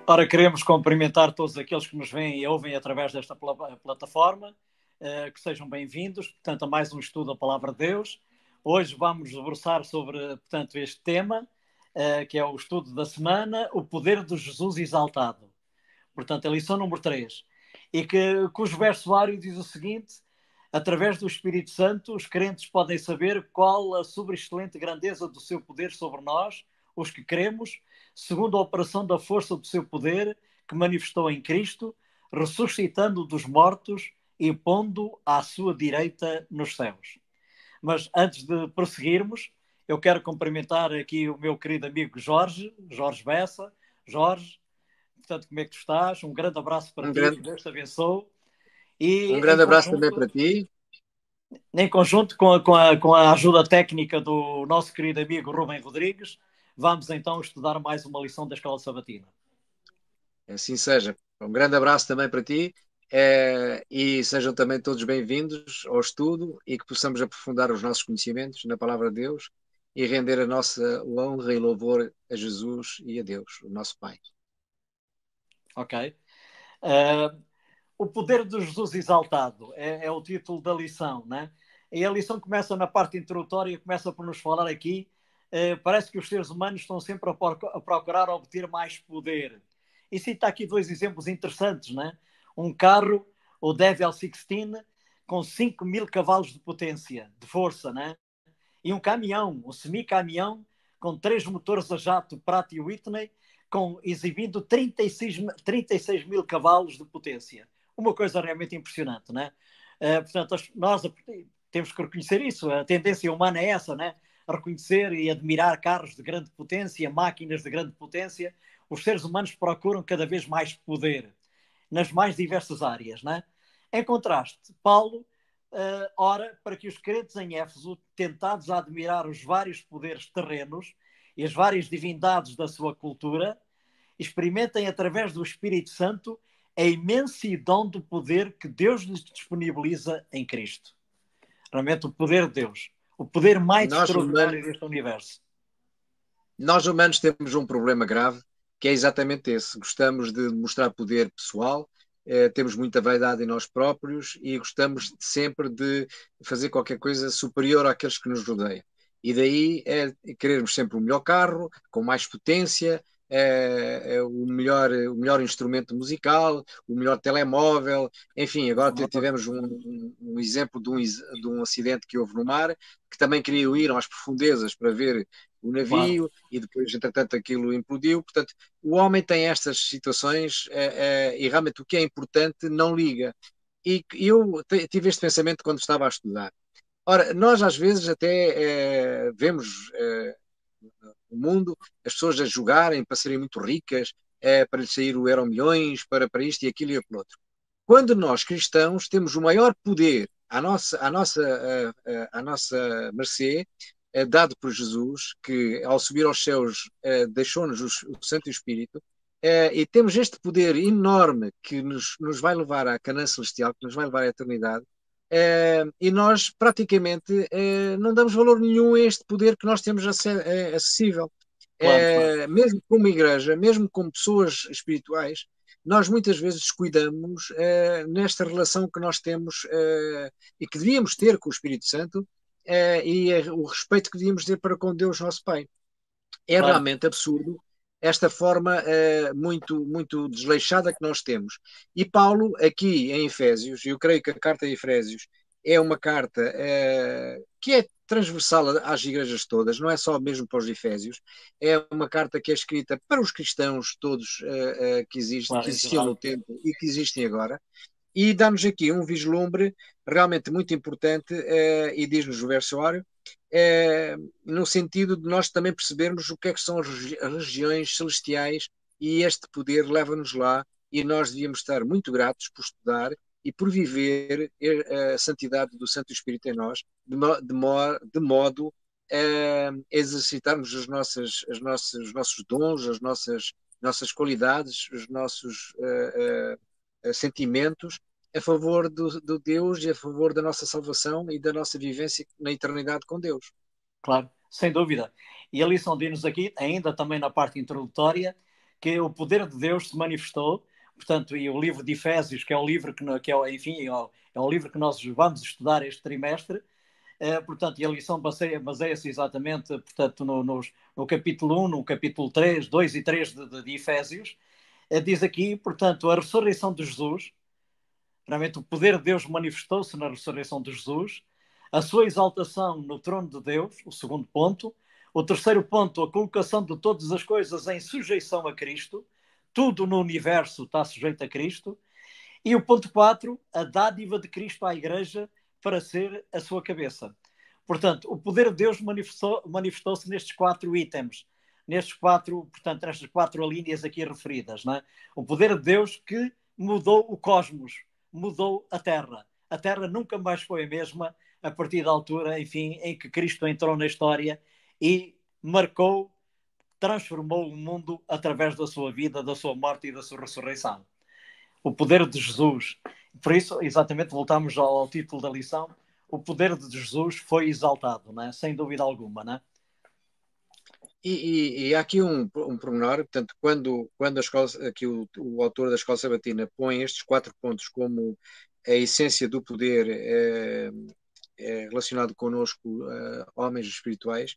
Ora, queremos cumprimentar todos aqueles que nos veem e ouvem através desta plataforma, que sejam bem-vindos, portanto, a mais um estudo da Palavra de Deus. Hoje vamos debruçar sobre, portanto, este tema, que é o estudo da semana, o poder de Jesus exaltado. Portanto, a lição número 3. E cujo versuário diz o seguinte: através do Espírito Santo, os crentes podem saber qual a sobreexcelente grandeza do seu poder sobre nós, os que cremos, segundo a operação da força do seu poder, que manifestou em Cristo, ressuscitando dos mortos e pondo à sua direita nos céus. Mas antes de prosseguirmos, eu quero cumprimentar aqui o meu querido amigo Jorge Bessa. Jorge, portanto, como é que tu estás? Um grande abraço para ti, que Deus te abençoe. E Um grande abraço também para ti. em conjunto com a ajuda técnica do nosso querido amigo Rubem Rodrigues, vamos então estudar mais uma lição da Escola Sabatina. Assim seja. Um grande abraço também para ti e sejam também todos bem-vindos ao estudo e que possamos aprofundar os nossos conhecimentos na Palavra de Deus e render a nossa honra e louvor a Jesus e a Deus, o nosso Pai. Ok. O poder de Jesus exaltado é o título da lição, né? E a lição começa na parte introdutória, começa por nos falar aqui. Parece que os seres humanos estão sempre a procurar obter mais poder. E cita aqui dois exemplos interessantes, né? Um carro, o Devil 16, com 5.000 cavalos de potência, de força, né? E um caminhão, um semi-caminhão, com 3 motores a jato Pratt e Whitney, exibindo 36 mil cavalos de potência. Uma coisa realmente impressionante, né? Portanto, nós temos que reconhecer isso. A tendência humana é essa, né? A reconhecer e admirar carros de grande potência, máquinas de grande potência. Os seres humanos procuram cada vez mais poder nas mais diversas áreas, né? Em contraste, Paulo ora para que os crentes em Éfeso, tentados a admirar os vários poderes terrenos e as várias divindades da sua cultura, experimentem através do Espírito Santo a imensidão do poder que Deus lhes disponibiliza em Cristo. Realmente o poder de Deus, o poder mais Nós extraordinário humanos, deste universo. nós humanos temos um problema grave que é exatamente esse. Gostamos de mostrar poder pessoal, temos muita vaidade em nós próprios e gostamos sempre de fazer qualquer coisa superior àqueles que nos rodeiam. E daí é querermos sempre o melhor carro, com mais potência, o melhor instrumento musical, o melhor telemóvel. Enfim, agora tivemos um exemplo de um acidente que houve no mar, que também queriam ir às profundezas para ver o Claro. navio e depois, entretanto, aquilo implodiu. Portanto, o homem tem estas situações e realmente o que é importante não liga. E eu tive este pensamento quando estava a estudar. Ora, nós às vezes até vemos o mundo, as pessoas a jogarem para serem muito ricas, para lhes sair o Euromilhões, para isto e aquilo e aquilo outro. Quando nós cristãos temos o maior poder à nossa mercê, dado por Jesus, que ao subir aos céus deixou-nos o Santo Espírito, e temos este poder enorme que nos vai levar à Canaã Celestial, que nos vai levar à eternidade, e nós praticamente não damos valor nenhum a este poder que nós temos acessível. Claro, claro. Mesmo como igreja, mesmo como pessoas espirituais, nós muitas vezes descuidamos nesta relação que nós temos e que devíamos ter com o Espírito Santo o respeito que devíamos ter para com Deus, nosso Pai. É Claro. realmente absurdo esta forma muito, muito desleixada que nós temos. E Paulo, aqui em Efésios, eu creio que a carta de Efésios é uma carta que é transversal às igrejas todas, não é só mesmo para os Efésios, é uma carta que é escrita para os cristãos todos que Claro, em existiam no geral. tempo e que existem agora, e dá-nos aqui um vislumbre realmente muito importante e diz-nos o versuário, no sentido de nós também percebermos o que é que são as regiões celestiais e este poder leva-nos lá e nós devíamos estar muito gratos por estudar e por viver a santidade do Santo Espírito em nós, de modo a exercitarmos os nossos dons, as nossas qualidades, os nossos sentimentos a favor do Deus e a favor da nossa salvação e da nossa vivência na eternidade com Deus. Claro, sem dúvida. E a lição diz-nos aqui, ainda também na parte introdutória, que o poder de Deus se manifestou, portanto, e o livro de Efésios, que é o livro que é, enfim, é o livro que nós vamos estudar este trimestre, portanto, e a lição baseia-se exatamente, portanto, no capítulo 1, no capítulo 3, 2 e 3 de Efésios, diz aqui, portanto, a ressurreição de Jesus, realmente o poder de Deus manifestou-se na ressurreição de Jesus, a sua exaltação no trono de Deus, o segundo ponto. O terceiro ponto, a colocação de todas as coisas em sujeição a Cristo. Tudo no universo está sujeito a Cristo. E o ponto 4, a dádiva de Cristo à Igreja para ser a sua cabeça. Portanto, o poder de Deus manifestou-se nestes 4 itens, portanto, nestas 4 linhas aqui referidas. Não é? O poder de Deus que mudou o cosmos, mudou a Terra. A Terra nunca mais foi a mesma a partir da altura, enfim, em que Cristo entrou na história e marcou, transformou o mundo através da sua vida, da sua morte e da sua ressurreição. O poder de Jesus. Por isso, exatamente, voltamos ao título da lição. O poder de Jesus foi exaltado, né? Sem dúvida alguma, né? E há aqui um pormenor, portanto, quando a escola, aqui o autor da Escola Sabatina põe estes 4 pontos como a essência do poder relacionado connosco, homens espirituais,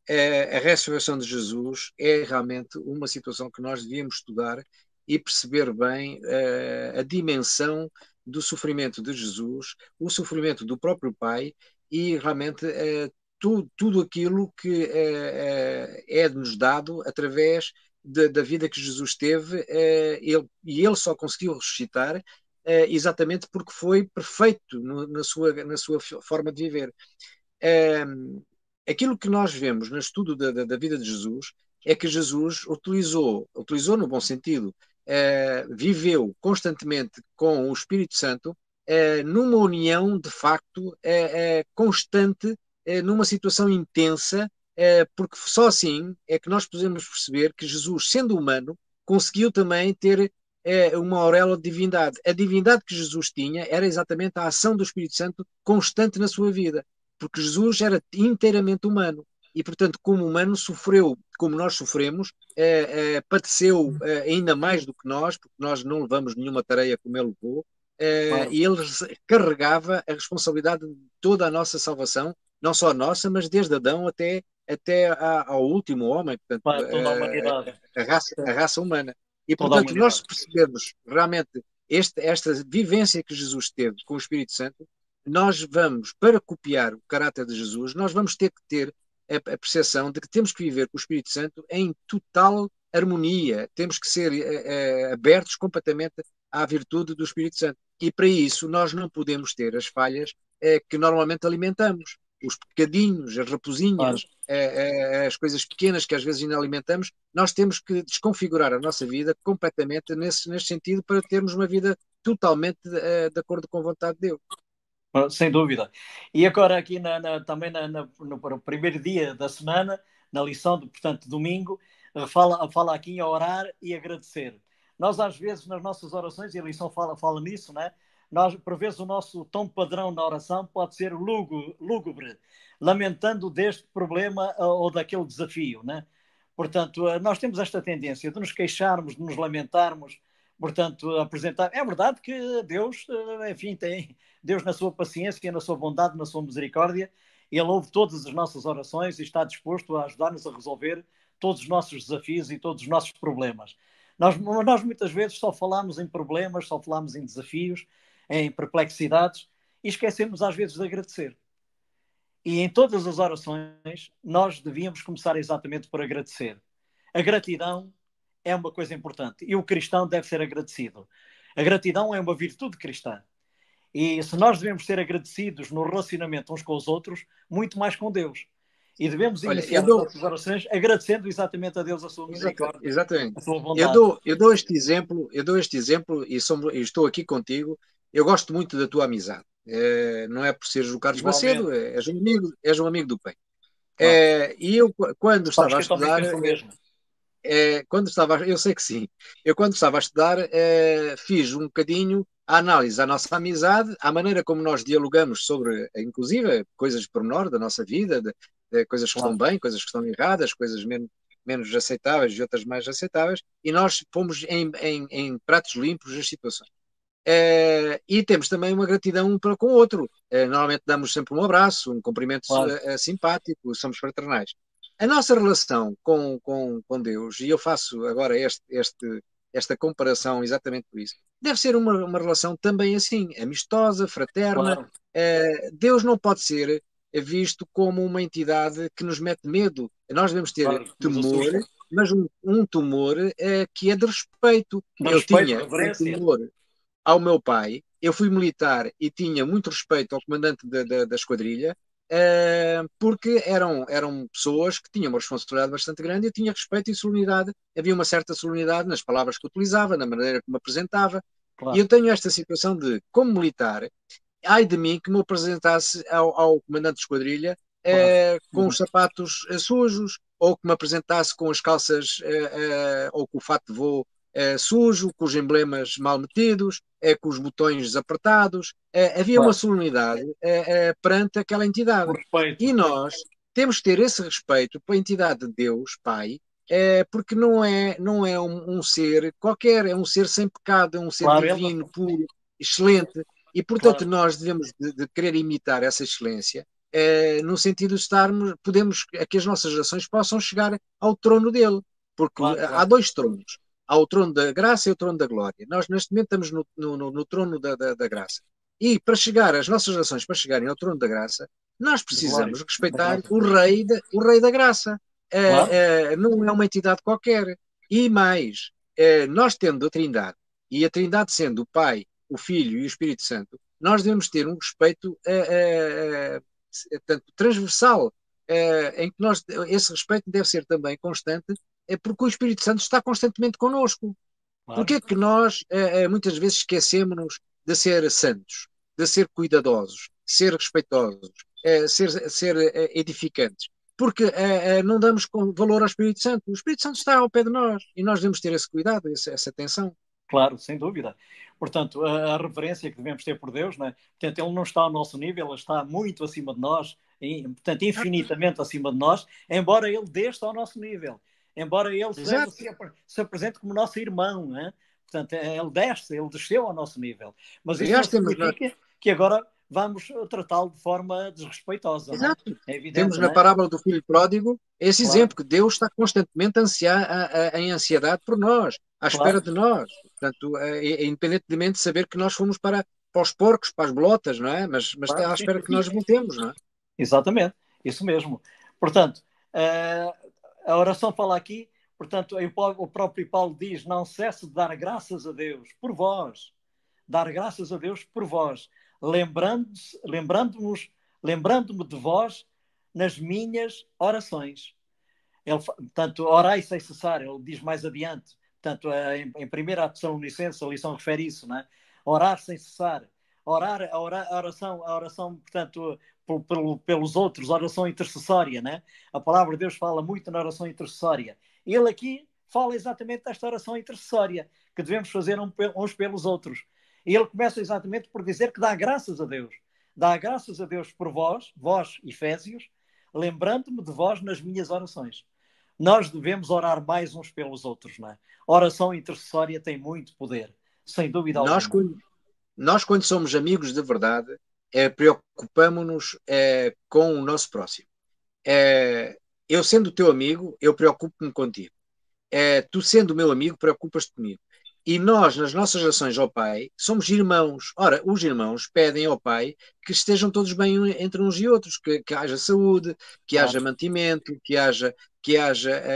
a ressurreição de Jesus é realmente uma situação que nós devíamos estudar e perceber bem a dimensão do sofrimento de Jesus, o sofrimento do próprio Pai e realmente tudo aquilo que é-nos dado através da vida que Jesus teve, ele só conseguiu ressuscitar exatamente porque foi perfeito na sua forma de viver. Aquilo que nós vemos no estudo da vida de Jesus é que Jesus utilizou no bom sentido, viveu constantemente com o Espírito Santo numa união de facto constante, numa situação intensa, porque só assim é que nós podemos perceber que Jesus, sendo humano, conseguiu também ter uma auréola de divindade. A divindade que Jesus tinha era exatamente a ação do Espírito Santo constante na sua vida, porque Jesus era inteiramente humano e, portanto, como humano, sofreu como nós sofremos, padeceu ainda mais do que nós, porque nós não levamos nenhuma tarefa como ele levou, Claro. e ele carregava a responsabilidade de toda a nossa salvação, não só a nossa, mas desde Adão até ao último homem, portanto, Para toda a humanidade. a raça humana. E, Toda a portanto, nós humanidade. percebemos realmente esta vivência que Jesus teve com o Espírito Santo, nós vamos, para copiar o caráter de Jesus, nós vamos ter que ter a percepção de que temos que viver com o Espírito Santo em total harmonia, temos que ser abertos completamente à virtude do Espírito Santo. E para isso nós não podemos ter as falhas que normalmente alimentamos, os pecadinhos, as raposinhas, Claro. as coisas pequenas que às vezes ainda alimentamos, nós temos que desconfigurar a nossa vida completamente nesse sentido para termos uma vida totalmente de acordo com a vontade de Deus. Sem dúvida. E agora aqui também no primeiro dia da semana, na lição de, portanto, domingo, fala aqui em orar e agradecer. Nós às vezes nas nossas orações, e a lição fala nisso, né? Nós, por vezes, o nosso tom padrão na oração pode ser lúgubre, lamentando deste problema ou daquele desafio, né? Portanto, nós temos esta tendência de nos queixarmos, de nos lamentarmos, portanto, apresentar. É verdade que Deus, enfim, tem Deus na sua paciência, na sua bondade, na sua misericórdia, Ele ouve todas as nossas orações e está disposto a ajudar-nos a resolver todos os nossos desafios e todos os nossos problemas. Nós muitas vezes só falamos em problemas, só falamos em desafios, em perplexidades e esquecemos às vezes de agradecer. E em todas as orações nós devíamos começar exatamente por agradecer. A gratidão é uma coisa importante e o cristão deve ser agradecido. A gratidão é uma virtude cristã. E se nós devemos ser agradecidos no relacionamento uns com os outros, muito mais com Deus. E devemos iniciar as nossas orações agradecendo exatamente a Deus a sua misericórdia, exatamente. a sua bondade. Eu dou este exemplo e estou aqui contigo. Eu gosto muito da tua amizade. Não é por seres o Carlos Macedo, és um amigo do bem. Claro. E eu, quando estava a estudar, eu sei que sim. Eu, quando estava a estudar, fiz um bocadinho a análise da nossa amizade, a maneira como nós dialogamos sobre, inclusive, coisas de pormenor da nossa vida, de coisas que estão bem, coisas que estão erradas, coisas menos. menos aceitáveis e outras mais aceitáveis, e nós pomos em pratos limpos as situações. E temos também uma gratidão um para com o outro. Normalmente damos sempre um abraço, um cumprimento Claro, simpático, somos fraternais. A nossa relação com Deus, e eu faço agora esta comparação exatamente por isso, deve ser uma relação também assim, amistosa, fraterna. claro, Deus não pode ser visto como uma entidade que nos mete medo. Nós devemos ter claro, nos temor, assusta. mas um temor que é de respeito. De Eu respeito, tinha um reverência. temor ao meu pai. Eu fui militar e tinha muito respeito ao comandante da esquadrilha, porque eram pessoas que tinham uma responsabilidade bastante grande. Eu tinha respeito e solenidade. Havia uma certa solenidade nas palavras que utilizava, na maneira como me apresentava. E Claro, eu tenho esta situação de, como militar, ai de mim que me apresentasse ao comandante de esquadrilha claro. com os sapatos sujos, ou que me apresentasse com as calças ou com o fato de voo sujo, com os emblemas mal metidos, com os botões desapertados. Havia uma Claro. solenidade perante aquela entidade. Por respeito. E nós temos que ter esse respeito pela entidade de Deus, Pai, porque não é um ser qualquer, é um ser sem pecado, é um ser Claro, ele divino, não. puro, excelente, e portanto Claro, nós devemos de querer imitar essa excelência, no sentido de podemos, que as nossas ações possam chegar ao trono dele, porque claro, há claro. dois tronos. Há o trono da graça e o trono da glória. Nós, neste momento, estamos no trono da graça. E para chegar, as nossas ações para chegarem ao trono da graça, nós De glória, precisamos da respeitar graça. o rei da graça. Claro, Não é uma entidade qualquer. E mais, nós tendo a Trindade, e a Trindade sendo o Pai, o Filho e o Espírito Santo, nós devemos ter um respeito tanto transversal, em que esse respeito deve ser também constante, porque o Espírito Santo está constantemente connosco. Porque claro, é que nós muitas vezes esquecemos de ser santos, de ser cuidadosos, ser respeitosos, ser edificantes? Porque não damos valor ao Espírito Santo. O Espírito Santo está ao pé de nós e nós devemos ter esse cuidado, essa atenção. claro, sem dúvida. Portanto, a reverência que devemos ter por Deus, não é? Portanto, Ele não está ao nosso nível, Ele está muito acima de nós, portanto, infinitamente acima de nós, embora Ele desça ao nosso nível, embora Ele Exato. se apresente como nosso irmão, não é? Portanto, Ele desce, Ele desceu ao nosso nível. Mas isso não Aliás, temos na, significa que agora vamos tratá-lo de forma desrespeitosa, não é? exato. É evidente, Temos não na é? parábola do filho pródigo esse Claro, exemplo que Deus está constantemente em ansiedade por nós, à espera claro, de nós. Portanto, independentemente de saber que nós fomos para os porcos, para as bolotas, não é? Mas claro, está à sim, espera sim, que nós sim. voltemos, não é? Exatamente, isso mesmo. Portanto, a oração fala aqui, portanto, o próprio Paulo diz: não cesse de dar graças a Deus por vós, dar graças a Deus por vós, lembrando-me de vós nas minhas orações. Portanto, orai sem cessar, ele diz mais adiante. Portanto, em 1 Tessalonicenses, a lição refere isso, não é? Orar sem cessar. A oração, portanto, pelos outros, a oração intercessória, né? A palavra de Deus fala muito na oração intercessória. Ele aqui fala exatamente desta oração intercessória, que devemos fazer uns pelos outros. E ele começa exatamente por dizer que dá graças a Deus. Dá graças a Deus por vós, Efésios, lembrando-me de vós nas minhas orações. Nós devemos orar mais uns pelos outros, não é? A oração intercessória tem muito poder, sem dúvida Nós, alguma. quando, nós, quando somos amigos de verdade, preocupamos-nos com o nosso próximo. Eu sendo teu amigo, eu preocupo-me contigo. Tu sendo meu amigo, preocupas-te comigo. E nós, nas nossas ações ao Pai, somos irmãos. Ora, os irmãos pedem ao Pai que estejam todos bem entre uns e outros, que haja saúde, que haja Claro. mantimento, que haja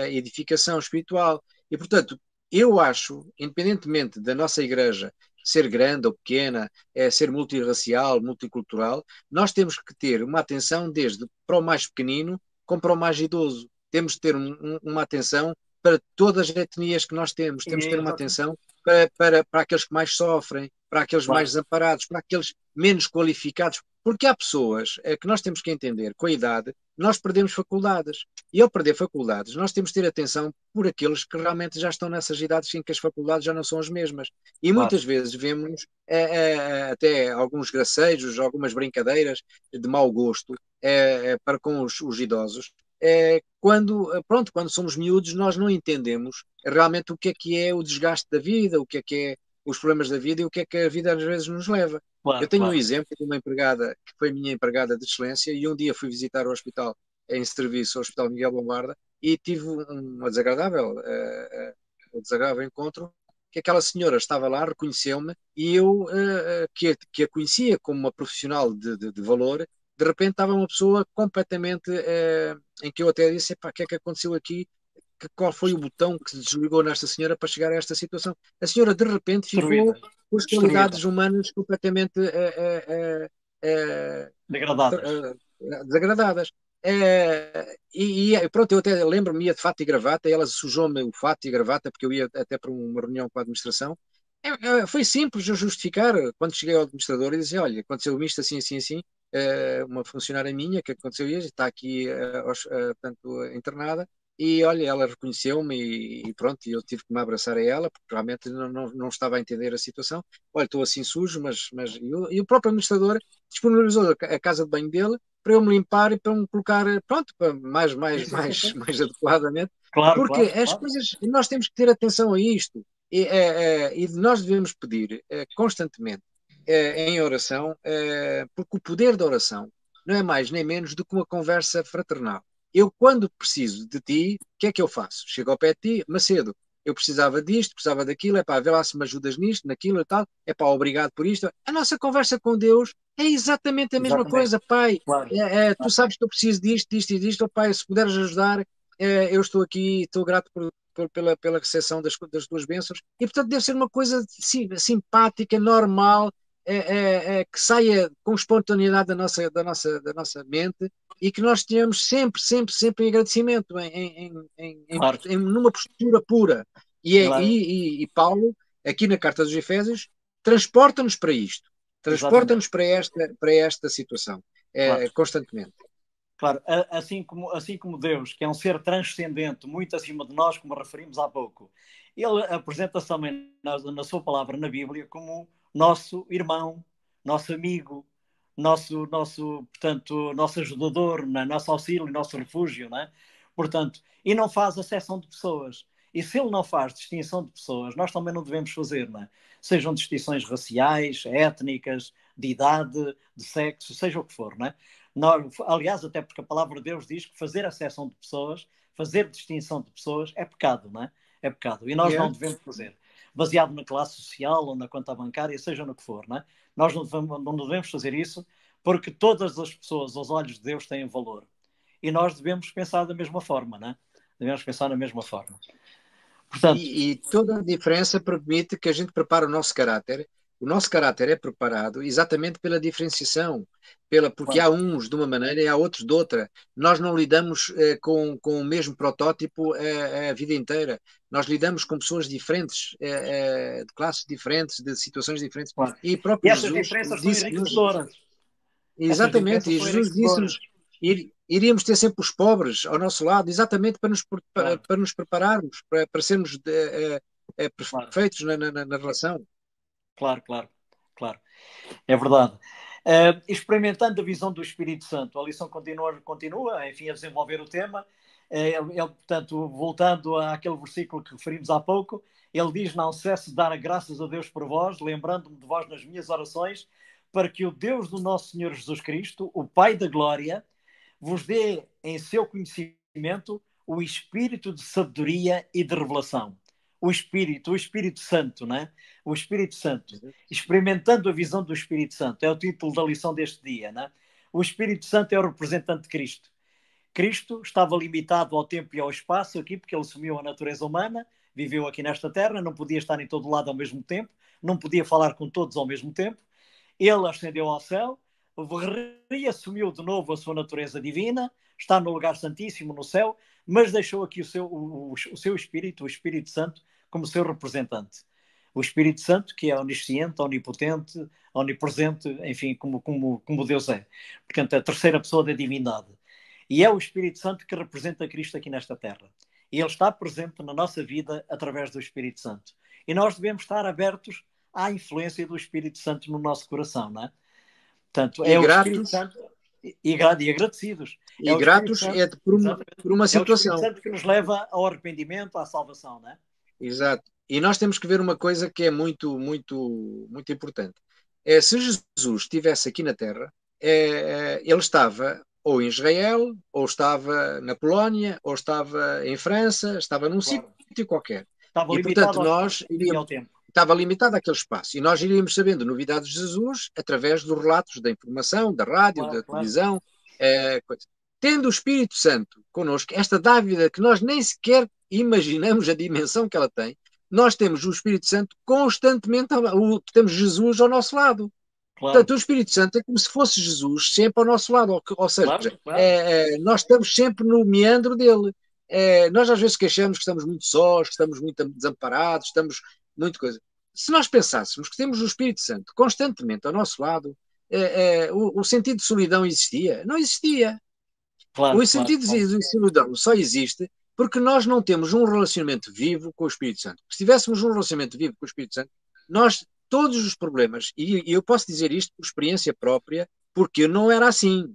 edificação espiritual. E, portanto, eu acho, independentemente da nossa igreja ser grande ou pequena, ser multirracial, multicultural, nós temos que ter uma atenção desde para o mais pequenino como para o mais idoso. Temos de ter uma atenção para todas as etnias que nós temos. Temos de ter uma Exatamente. atenção para aqueles que mais sofrem, para aqueles mais Claro, desamparados, para aqueles menos qualificados. Porque há pessoas que nós temos que entender, com a idade, nós perdemos faculdades. E ao perder faculdades, nós temos de ter atenção por aqueles que realmente já estão nessas idades em que as faculdades já não são as mesmas. E claro. muitas vezes vemos até alguns gracejos, algumas brincadeiras de mau gosto para com os idosos, quando somos miúdos, nós não entendemos realmente o que é o desgaste da vida, o que é os problemas da vida e o que é que a vida às vezes nos leva. Eu Claro, tenho um claro. exemplo de uma empregada que foi minha empregada de excelência e um dia fui visitar o hospital em serviço, o Hospital Miguel Bombarda, e tive um desagradável encontro que aquela senhora estava lá, reconheceu-me e eu, que a conhecia como uma profissional de valor, de repente estava uma pessoa completamente em que eu até disse, epá, o que é que aconteceu aqui? Qual foi o botão que se desligou nesta senhora para chegar a esta situação? A senhora de repente ficou Destruída. com as Destruída. qualidades humanas completamente Degradadas. desagradadas. Pronto, eu até lembro-me, ia de fato e gravata, e ela sujou-me o fato e gravata, porque eu ia até para uma reunião com a administração. Foi simples eu justificar. Quando cheguei ao administrador e disse: olha, aconteceu isto assim, assim, assim. Uma funcionária minha que aconteceu isso, está aqui portanto, internada. E olha, ela reconheceu-me e pronto, eu tive que me abraçar a ela, porque realmente não estava a entender a situação. Olha, estou assim sujo, mas e o próprio administrador disponibilizou a casa de banho dele para eu me limpar e para me colocar, pronto, para Sim, sim, sim, sim. mais adequadamente, Claro, porque claro, as claro. coisas, nós temos que ter atenção a isto e nós devemos pedir constantemente em oração, porque o poder da oração não é mais nem menos do que uma conversa fraternal. Eu, quando preciso de ti, o que é que eu faço? Chego ao pé de ti, Macedo, eu precisava disto, precisava daquilo, é pá, vê lá se me ajudas nisto, naquilo e tal, é pá, obrigado por isto. A nossa conversa com Deus é exatamente a mesma Exatamente. coisa, pai. Claro. Tu sabes que eu preciso disto, disto e disto, oh, pai, se puderes ajudar, eu estou aqui, estou grato pela recepção das tuas bênçãos. E, portanto, deve ser uma coisa simpática, normal, que saia com espontaneidade da nossa mente e que nós tenhamos sempre, sempre, sempre em agradecimento, Claro. numa postura pura. Claro. E Paulo, aqui na Carta dos Efésios, transporta-nos para isto, Exatamente. transporta-nos para esta situação, Claro. constantemente. Claro, assim como Deus, que é um ser transcendente, muito acima de nós, como referimos há pouco, ele apresenta-se também na sua palavra, na Bíblia, como nosso irmão, nosso amigo, portanto, nosso ajudador, né? Nosso auxílio, nosso refúgio, né? Portanto, e não faz acepção de pessoas. E se ele não faz distinção de pessoas, nós também não devemos fazer, né? Sejam distinções raciais, étnicas, de idade, de sexo, seja o que for, né? Aliás, até porque a palavra de Deus diz que fazer acessão de pessoas, fazer distinção de pessoas é pecado, não é? É pecado. E nós Yeah. não devemos fazer. Baseado na classe social ou na conta bancária, seja no que for, não é? Nós não devemos fazer isso porque todas as pessoas, aos olhos de Deus, têm valor. E nós devemos pensar da mesma forma, não é? Devemos pensar da mesma forma. Portanto, E toda a diferença permite que a gente prepare o nosso caráter. O nosso caráter é preparado exatamente pela diferenciação, porque há claro, uns de uma maneira e há outros de outra. Nós não lidamos com o mesmo protótipo a vida inteira. Nós lidamos com pessoas diferentes, de classes diferentes, de situações diferentes. claro. E E próprio essas Jesus diferenças são disse-nos, enriquecedoras. Essas exatamente, diferenças e são Jesus enriquecedoras. disse-nos iríamos ter sempre os pobres ao nosso lado, exatamente Claro, para nos prepararmos, para sermos claro, perfeitos na relação. claro, claro, claro. É verdade. Experimentando a visão do Espírito Santo, a lição continua, enfim, a desenvolver o tema. Portanto, voltando àquele versículo que referimos há pouco, ele diz: Não cesse de dar graças a Deus por vós, lembrando-me de vós nas minhas orações, para que o Deus do nosso Senhor Jesus Cristo, o Pai da Glória, vos dê em seu conhecimento o espírito de sabedoria e de revelação. O Espírito Santo, né? O Espírito Santo. Experimentando a visão do Espírito Santo. É o título da lição deste dia, né? O Espírito Santo é o representante de Cristo. Cristo estava limitado ao tempo e ao espaço aqui, porque ele assumiu a natureza humana, viveu aqui nesta terra, não podia estar em todo lado ao mesmo tempo, não podia falar com todos ao mesmo tempo. Ele ascendeu ao céu, reassumiu de novo a sua natureza divina, está no lugar santíssimo no céu, mas deixou aqui o seu Espírito, o Espírito Santo, como seu representante. O Espírito Santo, que é onisciente, onipotente, onipresente, enfim, como Deus é. Portanto, a terceira pessoa da divindade. E é o Espírito Santo que representa Cristo aqui nesta terra. E ele está presente na nossa vida através do Espírito Santo. E nós devemos estar abertos à influência do Espírito Santo no nosso coração, não é? Portanto, E é o Espírito gratos, Santo. E agradecidos. É E o Espírito gratos Santo, por uma é o Espírito situação. Santo que nos leva ao arrependimento, à salvação, não é? Exato. E nós temos que ver uma coisa que é muito, muito, muito importante. É, se Jesus estivesse aqui na Terra, ele estava ou em Israel, ou estava na Polónia, ou estava em França, estava num sítio Claro. qualquer. Estava E, limitado portanto, ao espaço nós e iríamos, ao tempo. estava limitado àquele espaço. E nós iríamos sabendo novidades de Jesus através dos relatos da informação, da rádio, Claro, da claro. televisão, coisa. Tendo o Espírito Santo connosco, esta dávida que nós nem sequer imaginamos a dimensão que ela tem, nós temos o Espírito Santo constantemente, temos Jesus ao nosso lado. Claro, Portanto, o Espírito Santo é como se fosse Jesus sempre ao nosso lado, ou seja, claro, claro. nós estamos sempre no meandro dele. Nós às vezes queixamos que estamos muito sós, que estamos muito desamparados, estamos muito coisa. Se nós pensássemos que temos o Espírito Santo constantemente ao nosso lado, o sentido de solidão existia? Não existia. O Claro, claro, sentido claro. de solidão só existe porque nós não temos um relacionamento vivo com o Espírito Santo. Se tivéssemos um relacionamento vivo com o Espírito Santo, nós, todos os problemas, e eu posso dizer isto por experiência própria, porque eu não era assim.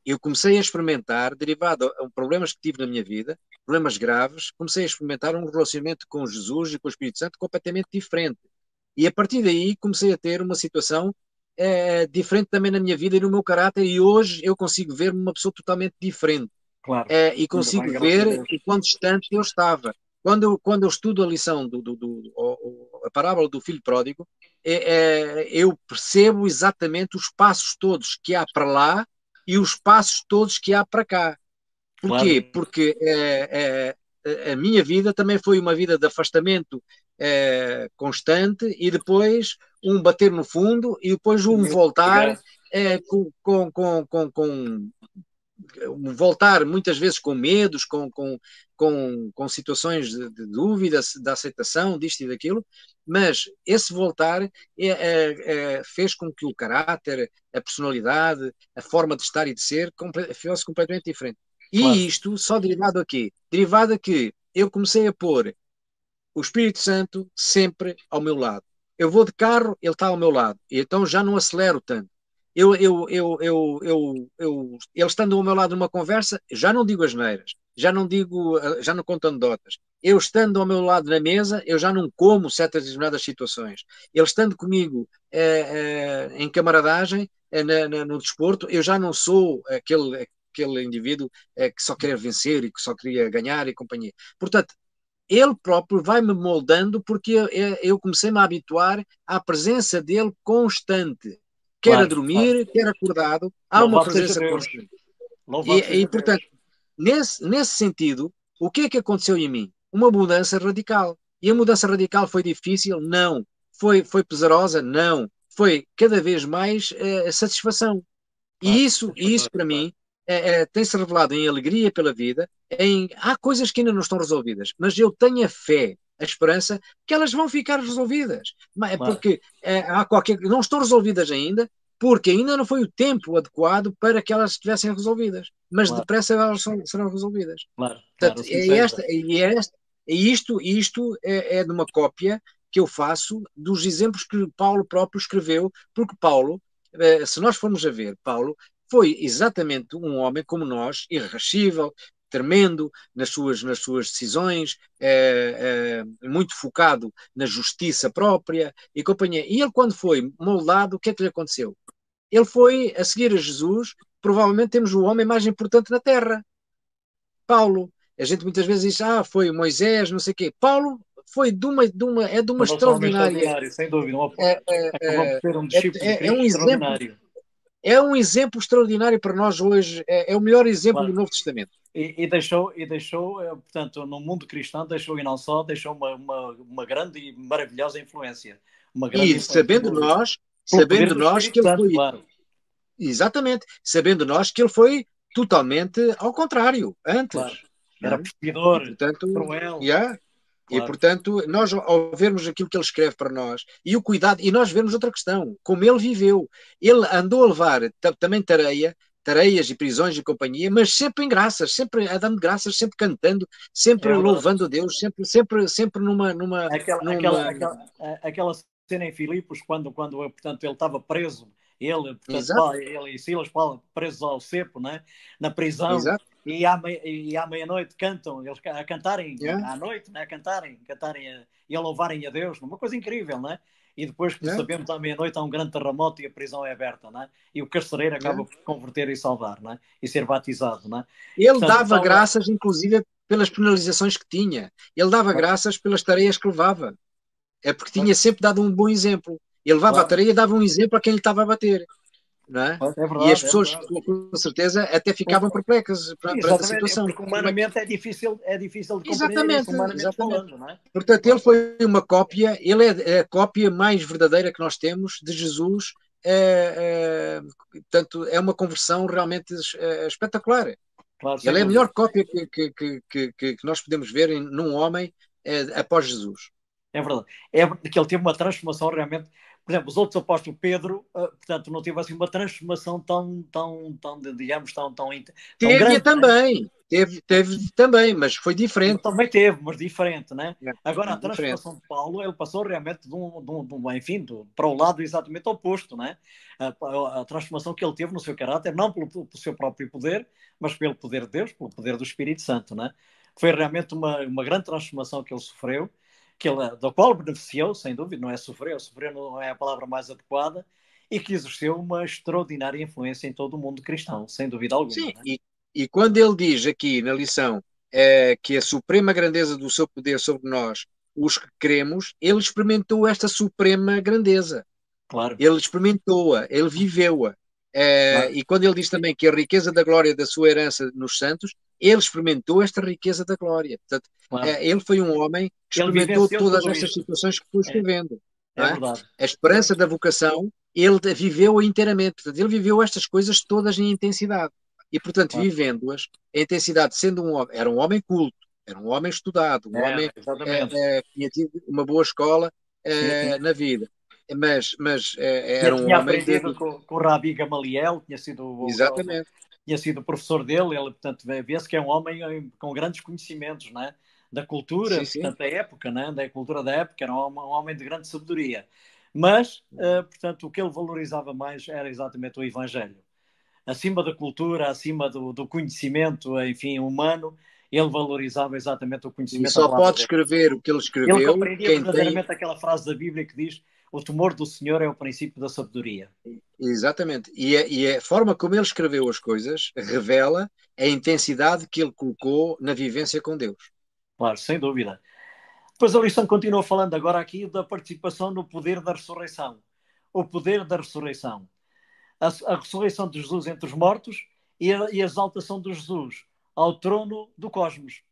Eu comecei a experimentar, derivado a problemas que tive na minha vida, problemas graves, comecei a experimentar um relacionamento com Jesus e com o Espírito Santo completamente diferente. E a partir daí comecei a ter uma situação diferente também na minha vida e no meu caráter, e hoje eu consigo ver-me uma pessoa totalmente diferente. Claro. E Ainda consigo bem, graças a ver Deus. o quão distante eu estava. Quando eu estudo a lição a parábola do filho pródigo, eu percebo exatamente os passos todos que há para lá e os passos todos que há para cá. Claro, Porquê? Porque a minha vida também foi uma vida de afastamento constante e depois um bater no fundo e depois um voltar graças. com voltar muitas vezes com medos, com situações de dúvida, de aceitação, disto e daquilo, mas esse voltar fez com que o caráter, a personalidade, a forma de estar e de ser fosse completamente diferente. Claro, E isto só derivado aqui? Derivado a que eu comecei a pôr o Espírito Santo sempre ao meu lado. Eu vou de carro, ele está ao meu lado, e então já não acelero tanto. Ele estando ao meu lado numa conversa, já não digo asneiras, já não digo, já não conto anedotas. Eu estando ao meu lado na mesa, eu já não como certas determinadas situações. Ele estando comigo em camaradagem, no desporto, eu já não sou aquele indivíduo que só quer vencer e que só queria ganhar e companhia. Portanto, ele próprio vai-me moldando porque eu comecei-me a habituar à presença dele constante. Quer a claro, claro. dormir, quer acordado, há uma Louvado seja presença Deus. constante. Louvado seja Deus. Portanto, nesse sentido, o que é que aconteceu em mim? Uma mudança radical. E a mudança radical foi difícil? Não. Foi pesarosa? Não. Foi cada vez mais satisfação. Claro, E isso para claro, mim tem-se revelado em alegria pela vida. Há coisas que ainda não estão resolvidas, mas eu tenho a fé, a esperança que elas vão ficar resolvidas. claro, Porque não estão resolvidas ainda, porque ainda não foi o tempo adequado para que elas estivessem resolvidas. Mas claro, depressa elas serão resolvidas. claro, claro, Portanto, assim seja. isto é de uma cópia que eu faço dos exemplos que Paulo próprio escreveu, porque Paulo, se nós formos a ver, Paulo foi exatamente um homem como nós, irrascível, tremendo nas suas decisões, muito focado na justiça própria e companhia. E ele, quando foi moldado, o que é que lhe aconteceu? Ele foi a seguir a Jesus, provavelmente temos o homem mais importante na Terra, Paulo. A gente muitas vezes diz, foi Moisés, não sei o quê. Paulo foi de uma Tornou-se um homem extraordinária. extraordinário, sem dúvida. É, Acabou por é, ser um discípulo de é Cristo um exemplo extraordinário. é um exemplo extraordinário para nós hoje. É o melhor exemplo do Claro. Novo Testamento. E deixou, portanto, no mundo cristão, deixou e não só, deixou uma grande e maravilhosa influência. Uma grande E influência pelo poder sabendo do nós Espírito que ele Santo, foi, claro. exatamente, sabendo nós que ele foi totalmente ao contrário, Claro. antes. Não Era é? E perseguidor, portanto, cruel, yeah, e claro. portanto, nós ao vermos aquilo que ele escreve para nós, e o cuidado, e nós vemos outra questão, como ele viveu. Ele andou a levar também tareias e prisões e companhia, mas sempre em graças, sempre a dando graças, sempre cantando, É sempre verdade. louvando a Deus, sempre Aquela, aquela, numa. aquela, aquela cena em Filipos, quando portanto, ele estava preso Ele, portanto, Exato, ele e Silas presos ao cepo, né? Na prisão, exato. e à meia-noite cantam, eles a cantarem Yeah, à noite, né? E a louvarem a Deus, uma coisa incrível, né? E depois, como yeah, sabemos, à meia-noite há um grande terremoto e a prisão é aberta, né? E o carcereiro yeah. acaba por converter e salvar, né? E ser batizado, né? Ele Portanto, dava graças, inclusive, pelas penalizações que tinha. Ele dava graças pelas tareias que levava. É porque tinha sempre dado um bom exemplo. Ele levava a claro, tarefa e dava um exemplo a quem lhe estava a bater, não é? é E as verdade, é pessoas, verdade. com certeza, até ficavam perplexas perante a Exatamente, situação. porque humanamente é difícil de compreender isso, Exatamente, humanamente exatamente. falando, não é? Portanto, ele Claro. foi uma cópia, ele é a cópia mais verdadeira que nós temos de Jesus. Portanto, é uma conversão realmente espetacular. Claro, sem Ele é a dúvida. melhor cópia que nós podemos ver num homem após Jesus. É verdade. É que ele teve uma transformação realmente. Por exemplo, os outros apóstolos, Pedro, portanto, não teve assim uma transformação tão digamos, tão Teve grande, né? também, teve também, mas foi Mas diferente. também teve, mas diferente, né? É, Agora, a diferente. transformação de Paulo, ele passou realmente enfim, para o lado exatamente oposto, né? A transformação que ele teve no seu caráter, não pelo seu próprio poder, mas pelo poder de Deus, pelo poder do Espírito Santo, né? Foi realmente uma grande transformação que ele sofreu, da qual beneficiou, sem dúvida, não é sofrer não é a palavra mais adequada, e que exerceu uma extraordinária influência em todo o mundo cristão, sem dúvida alguma, Sim, né? e quando ele diz aqui na lição que a suprema grandeza do seu poder sobre nós, os que cremos, ele experimentou esta suprema grandeza. Claro, Ele experimentou-a, ele viveu-a. claro, E quando ele diz também que a riqueza da glória da sua herança nos santos, ele experimentou esta riqueza da glória. Portanto, claro. ele foi um homem que Ele experimentou vivenciou todas tudo estas isto. situações que foi É, escrevendo. Não é é? verdade. A esperança da vocação, ele viveu-a inteiramente. Portanto, ele viveu estas coisas todas em intensidade. E, portanto, Claro. vivendo-as em intensidade, sendo um homem, era um homem culto, era um homem estudado, um homem Exatamente. que tinha tido uma boa escola Tinha, tinha, na vida, mas tinha, era um tinha homem aprendido com o Rabi Gamaliel, exatamente, tinha sido o professor dele, ele, portanto, vê-se que é um homem com grandes conhecimentos, né? Da cultura, sim, sim. portanto, da época, né? Da cultura da época, era um homem de grande sabedoria. Mas, portanto, o que ele valorizava mais era exatamente o Evangelho. Acima da cultura, acima do conhecimento, enfim, humano, ele valorizava exatamente o E conhecimento da só palavra pode de Deus. escrever o que ele Ele escreveu compreendia quem tem, verdadeiramente aquela frase da Bíblia que diz: o temor do Senhor é o princípio da sabedoria. exatamente, e a forma como ele escreveu as coisas revela a intensidade que ele colocou na vivência com Deus. Claro, sem dúvida. Depois a lição continua falando agora aqui da participação no poder da ressurreição. O poder da ressurreição. A ressurreição de Jesus entre os mortos e a exaltação de Jesus ao trono do cosmos.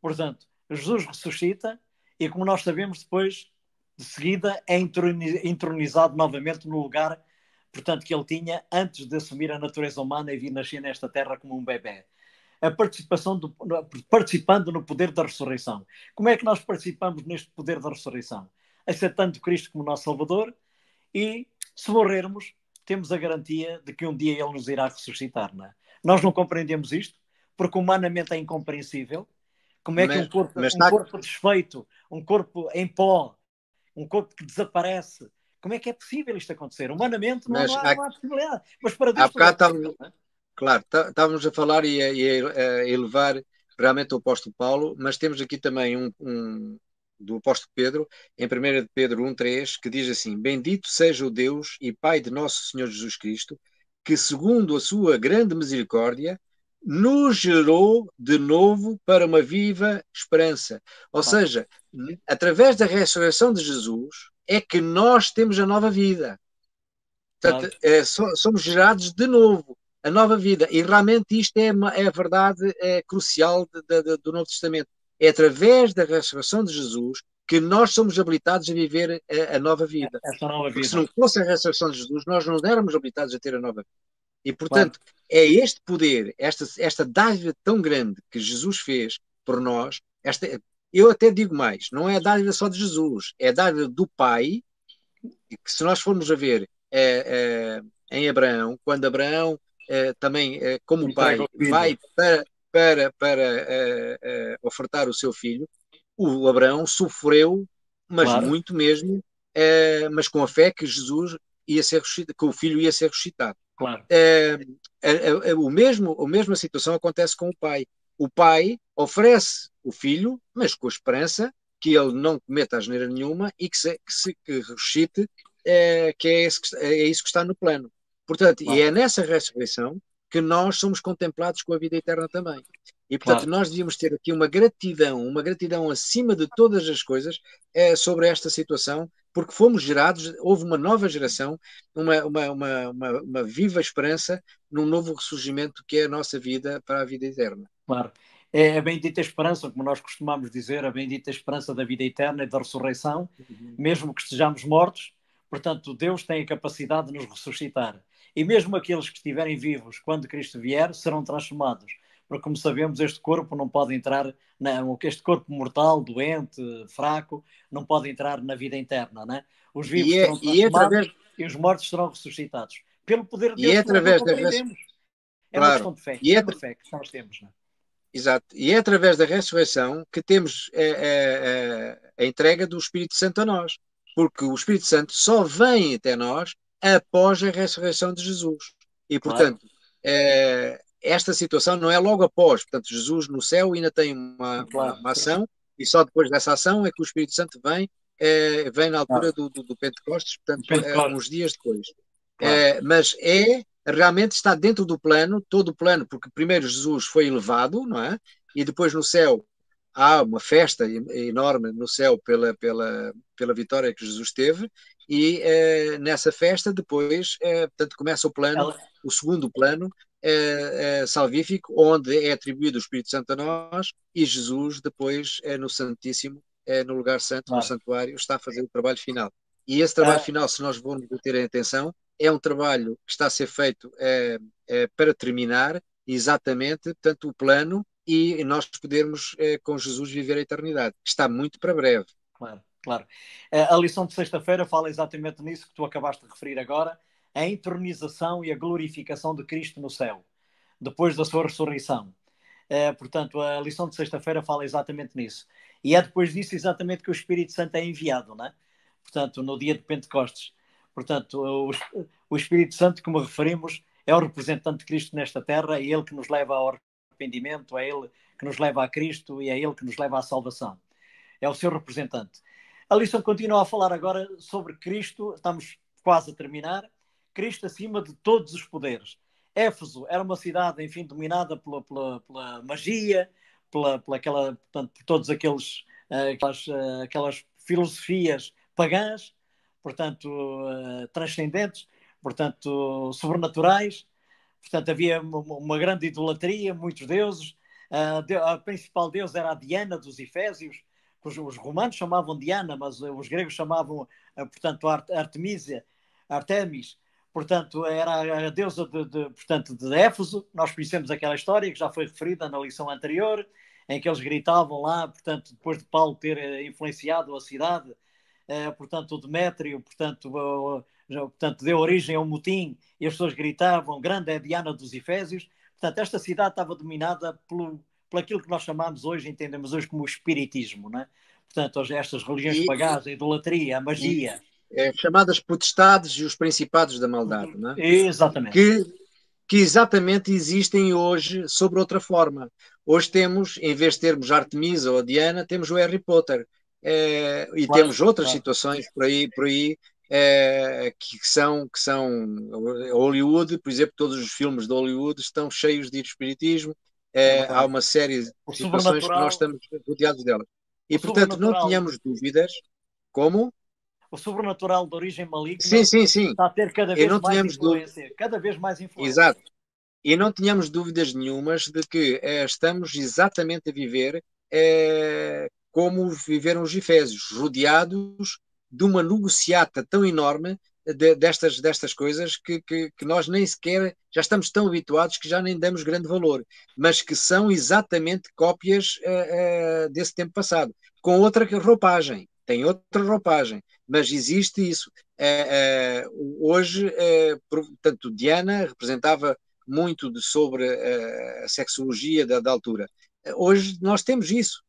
Portanto, Jesus ressuscita e, como nós sabemos, depois, de seguida, é entronizado novamente no lugar, portanto, que ele tinha antes de assumir a natureza humana e vir nascer nesta terra como um bebê. Participando no poder da ressurreição. Como é que nós participamos neste poder da ressurreição? Aceitando Cristo como nosso Salvador e, se morrermos, temos a garantia de que um dia Ele nos irá ressuscitar. Não é? Nós não compreendemos isto, porque humanamente é incompreensível. Como é que Mas, mas um está, corpo desfeito, um corpo em pó, um corpo que desaparece, como é que é possível isto acontecer? Humanamente mas não há possibilidade. Mas para há Deus tudo é bocado possível. Não é? claro, estávamos a falar e a elevar realmente o apóstolo Paulo, mas temos aqui também do apóstolo Pedro, em 1 de Pedro 1,3, que diz assim: Bendito seja o Deus e Pai de nosso Senhor Jesus Cristo, que segundo a sua grande misericórdia, nos gerou de novo para uma viva esperança. Ou Claro, seja, através da ressurreição de Jesus, é que nós temos a nova vida. claro, Portanto, somos gerados de novo, a nova vida. E realmente isto é a verdade crucial do Novo Testamento. É através da ressurreição de Jesus que nós somos habilitados a viver a nova vida. esta nova Porque se vida. não fosse a ressurreição de Jesus, nós não éramos habilitados a ter a nova vida. E, Claro, portanto, é este poder, esta dádiva tão grande que Jesus fez por nós, eu até digo mais, não é a dádiva só de Jesus, é a dádiva do Pai, e que se nós formos a ver em Abraão, quando Abraão também, como entrega pai, o filho. vai para ofertar o seu filho, o Abraão sofreu, mas Claro, muito mesmo, mas com a fé que Jesus ia ser ressuscitado, que o filho ia ser ressuscitado. Claro. A mesma situação acontece com o pai. O pai oferece o filho, mas com a esperança que ele não cometa asneira nenhuma e que ressuscite, que é, é isso que está no plano. Portanto, e Claro. é nessa ressurreição que nós somos contemplados com a vida eterna também. E, portanto, Claro. nós devíamos ter aqui uma gratidão acima de todas as coisas sobre esta situação, porque fomos gerados, houve uma nova geração, uma viva esperança num novo ressurgimento que é a nossa vida para a vida eterna. Claro. É a bendita esperança, como nós costumamos dizer, a bendita esperança da vida eterna e da ressurreição, mesmo que estejamos mortos. Portanto, Deus tem a capacidade de nos ressuscitar. E mesmo aqueles que estiverem vivos quando Cristo vier serão transformados. Porque, como sabemos, este corpo não pode entrar, este corpo mortal, doente, fraco, não pode entrar na vida eterna, né? Os vivos serão transformados e os mortos serão ressuscitados. Pelo poder de Deus que nós não compreendemos. É uma questão de fé. É uma fé que nós temos, não é? Exato. E é através da ressurreição que temos a entrega do Espírito Santo a nós. Porque o Espírito Santo só vem até nós após a ressurreição de Jesus. E, portanto, claro, esta situação não é logo após. Portanto, Jesus no céu ainda tem uma ação e só depois dessa ação é que o Espírito Santo vem na altura do Pentecostes, portanto, uns dias depois. Claro. Mas realmente está dentro do plano, todo o plano, porque primeiro Jesus foi elevado, não é? E depois no céu há uma festa enorme no céu pela vitória que Jesus teve, e nessa festa depois, portanto, começa o plano, o segundo plano salvífico, onde é atribuído o Espírito Santo a nós, e Jesus depois, no Santíssimo, no lugar santo, no santuário, está a fazer o trabalho final. E esse trabalho final, se nós vamos ter em atenção, é um trabalho que está a ser feito para terminar exatamente, portanto, o plano e nós podermos, com Jesus, viver a eternidade. Está muito para breve. Claro, claro. A lição de sexta-feira fala exatamente nisso que tu acabaste de referir agora, a entronização e a glorificação de Cristo no céu, depois da sua ressurreição. Portanto, a lição de sexta-feira fala exatamente nisso. E é depois disso exatamente que o Espírito Santo é enviado, não é? Portanto, no dia de Pentecostes. Portanto, o Espírito Santo, como referimos, é o representante de Cristo nesta terra, é ele que nos leva ao arrependimento, é ele que nos leva a Cristo e é ele que nos leva à salvação. É o seu representante. A lição continua a falar agora sobre Cristo, estamos quase a terminar, Cristo acima de todos os poderes. Éfeso era uma cidade, enfim, dominada pela magia, portanto, por todos aquelas filosofias pagãs, portanto, transcendentes, portanto, sobrenaturais. Portanto, havia uma grande idolatria, muitos deuses. A principal deus era a Diana dos Efésios, que os romanos chamavam Diana, mas os gregos chamavam, portanto, Artemis. Portanto, era a deusa portanto, de Éfeso. Nós conhecemos aquela história que já foi referida na lição anterior, em que eles gritavam lá, portanto, depois de Paulo ter influenciado a cidade, portanto, o Demétrio, portanto, deu origem a um motim e as pessoas gritavam, grande é a Diana dos Efésios. Portanto, esta cidade estava dominada por aquilo que nós chamamos hoje, entendemos hoje como o espiritismo, não é? Portanto, estas religiões pagãs, a idolatria, a magia. Chamadas potestades e os principados da maldade, não é? Exatamente. Que exatamente existem hoje sobre outra forma. Hoje temos, em vez de termos Artemisa ou Diana, temos o Harry Potter. E claro, temos outras situações por aí que são Hollywood, por exemplo, todos os filmes de Hollywood estão cheios de espiritismo. Há uma série de situações que nós estamos rodeados delas. E, portanto, não tínhamos dúvidas. Como? O sobrenatural de origem maligna sim. está a ter cada vez mais influência. Cada vez mais influência. Exato. E não tínhamos dúvidas nenhumas de que estamos exatamente a viver como viveram os Efésios, rodeados de uma negociata tão enorme destas coisas que nós nem sequer já estamos tão habituados que já nem damos grande valor, mas que são exatamente cópias desse tempo passado, com outra roupagem, tem outra roupagem, mas existe isso. Hoje, portanto, Diana representava muito sobre a sexologia da altura. Hoje nós temos isso.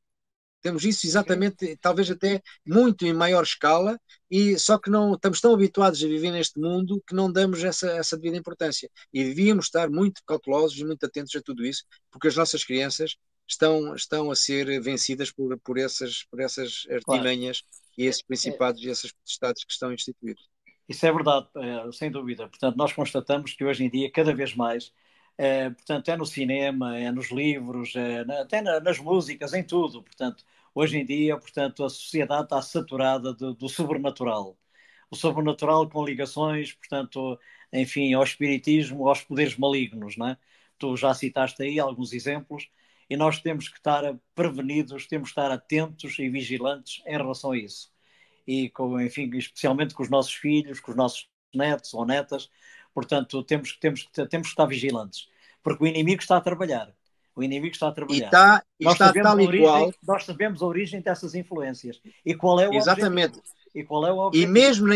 Temos isso exatamente, talvez até muito em maior escala, e só que não estamos tão habituados a viver neste mundo que não damos essa devida importância. E devíamos estar muito cautelosos e muito atentos a tudo isso, porque as nossas crianças estão a ser vencidas por essas Claro. artimanhas e esses principados e essas potestades que estão instituídos. Isso é verdade, sem dúvida. Portanto, nós constatamos que hoje em dia, cada vez mais, portanto, é no cinema, é nos livros, até nas músicas, em tudo. Portanto, hoje em dia, portanto, a sociedade está saturada do sobrenatural. O sobrenatural com ligações, portanto, enfim, ao espiritismo, aos poderes malignos, não é? Tu já citaste aí alguns exemplos e nós temos que estar prevenidos, temos que estar atentos e vigilantes em relação a isso e, enfim, especialmente com os nossos filhos, com os nossos netos ou netas. Portanto, temos que estar vigilantes, porque o inimigo está a trabalhar. O inimigo está a E trabalhar. está tal e qual, Nós sabemos a origem dessas influências e qual é o exatamente. objetivo. E qual é o E objetivo? mesmo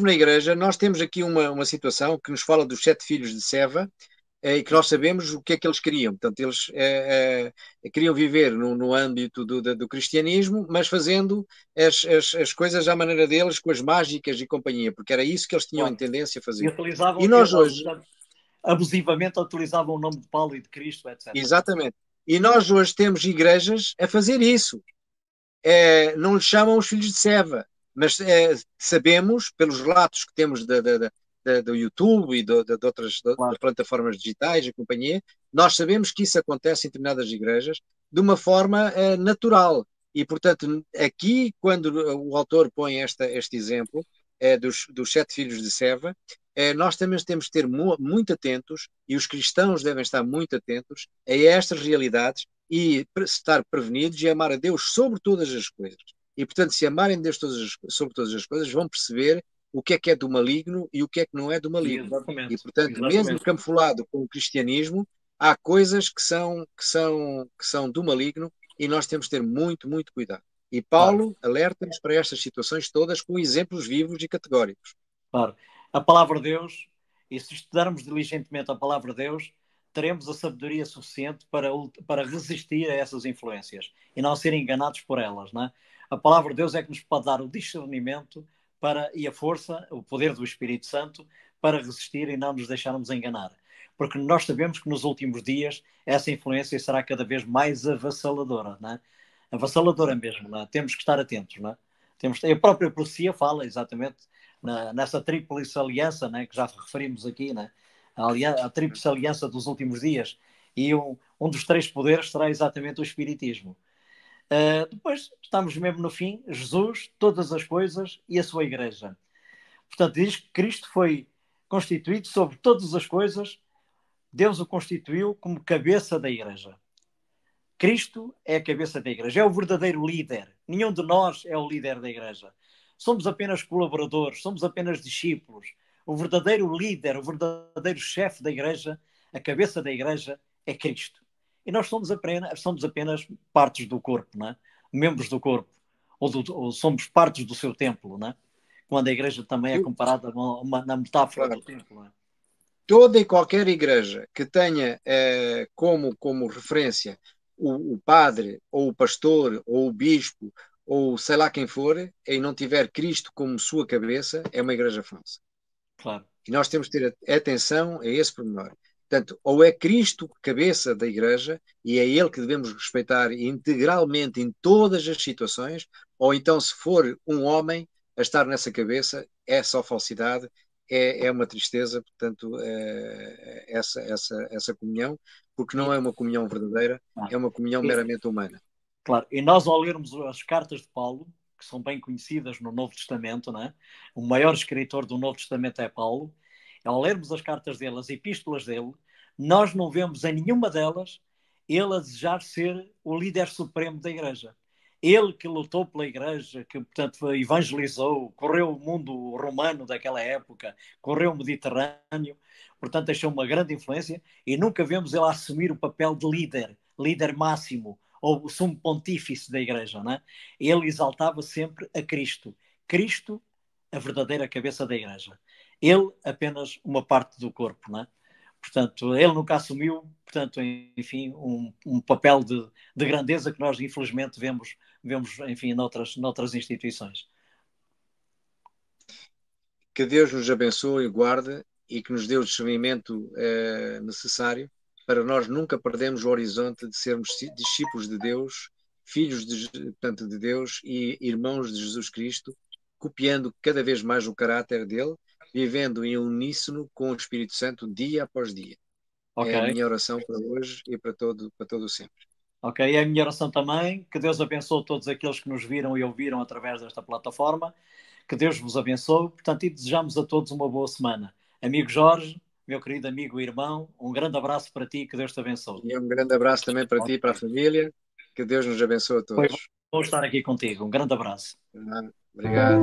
na igreja, nós temos aqui uma situação que nos fala dos 7 filhos de Seva, e que nós sabemos o que é que eles queriam. Portanto, eles queriam viver no âmbito do cristianismo, mas fazendo as coisas à maneira deles, com as mágicas e companhia, porque era isso que eles tinham em Claro. tendência a E fazer. E utilizavam, nós hoje, abusivamente utilizavam o nome de Paulo e de Cristo, etc. exatamente, e nós hoje temos igrejas a fazer isso. Não lhes chamam os filhos de Seva, mas sabemos, pelos relatos que temos do YouTube e de outras Claro. plataformas digitais e companhia, nós sabemos que isso acontece em determinadas igrejas de uma forma natural. E, portanto, aqui, quando o autor põe este exemplo dos 7 filhos de Seva, nós também temos de ter muito atentos, e os cristãos devem estar muito atentos a estas realidades e estar prevenidos e amar a Deus sobre todas as coisas. E, portanto, se amarem a Deus sobre todas as coisas, vão perceber o que é do maligno e o que é que não é do maligno. E, Exatamente. portanto, mesmo Exatamente. camuflado com o cristianismo, há coisas que são do maligno e nós temos de ter muito, muito cuidado. E Claro. Paulo alerta-nos para estas situações todas com exemplos vivos e categóricos. Claro. A palavra de Deus, e se estudarmos diligentemente a palavra de Deus, teremos a sabedoria suficiente para resistir a essas influências e não ser enganados por elas, não é? A palavra de Deus é que nos pode dar o discernimento e a força, o poder do Espírito Santo para resistir e não nos deixarmos enganar. Porque nós sabemos que nos últimos dias essa influência será cada vez mais avassaladora, não é? Avassaladora mesmo, não é? Temos que estar atentos, não é? A própria profecia fala exatamente nessa tríplice aliança, né, que já referimos aqui, né, a tríplice aliança dos últimos dias, e um dos 3 poderes será exatamente o Espiritismo. Depois estamos mesmo no fim, Jesus, todas as coisas e a sua Igreja. Portanto, diz que Cristo foi constituído sobre todas as coisas, Deus o constituiu como cabeça da Igreja. Cristo é a cabeça da Igreja, é o verdadeiro líder. Nenhum de nós é o líder da Igreja. Somos apenas colaboradores, somos apenas discípulos. O verdadeiro líder, o verdadeiro chefe da Igreja, a cabeça da Igreja, é Cristo. E nós somos apenas partes do corpo, não é? Membros do corpo. Ou somos partes do seu templo, não é? Quando a Igreja também é comparada na metáfora Claro. do templo. Não é? Toda e qualquer igreja que tenha como referência o padre, ou o pastor, ou o bispo, ou sei lá quem for, e não tiver Cristo como sua cabeça, é uma igreja falsa. Claro. E nós temos de ter atenção a esse pormenor. Portanto, ou é Cristo cabeça da igreja, e é ele que devemos respeitar integralmente em todas as situações, ou então, se for um homem a estar nessa cabeça, é só falsidade, é uma tristeza, portanto, essa comunhão, porque não é uma comunhão verdadeira, é uma comunhão meramente humana. Claro, e nós ao lermos as cartas de Paulo, que são bem conhecidas no Novo Testamento, não é? O maior escritor do Novo Testamento é Paulo. Ao lermos as cartas dele, as epístolas dele, nós não vemos em nenhuma delas ele a desejar ser o líder supremo da Igreja. Ele que lutou pela Igreja, que, portanto, evangelizou, correu o mundo romano daquela época, correu o Mediterrâneo, portanto, deixou uma grande influência e nunca vemos ele assumir o papel de líder máximo, ou o sumo pontífice da Igreja, não é? Ele exaltava sempre a Cristo. Cristo, a verdadeira cabeça da Igreja. Ele, apenas uma parte do corpo, não é? Portanto, ele nunca assumiu, portanto, enfim, um papel de grandeza que nós, infelizmente, vemos enfim, noutras instituições. Que Deus nos abençoe e guarde e que nos dê o discernimento necessário para nós nunca perdermos o horizonte de sermos discípulos de Deus, filhos portanto, de Deus e irmãos de Jesus Cristo, copiando cada vez mais o caráter dele, vivendo em uníssono com o Espírito Santo dia após dia. Ok. É a minha oração para hoje e para todo o sempre. Ok, é a minha oração também. Que Deus abençoe todos aqueles que nos viram e ouviram através desta plataforma. Que Deus vos abençoe. Portanto, e desejamos a todos uma boa semana. Amigo Jorge, meu querido amigo e irmão, um grande abraço para ti. Que Deus te abençoe. E um grande abraço também para ti e para a Okay. família. Que Deus nos abençoe a Foi todos. bom estar aqui contigo. Um grande abraço. Obrigado.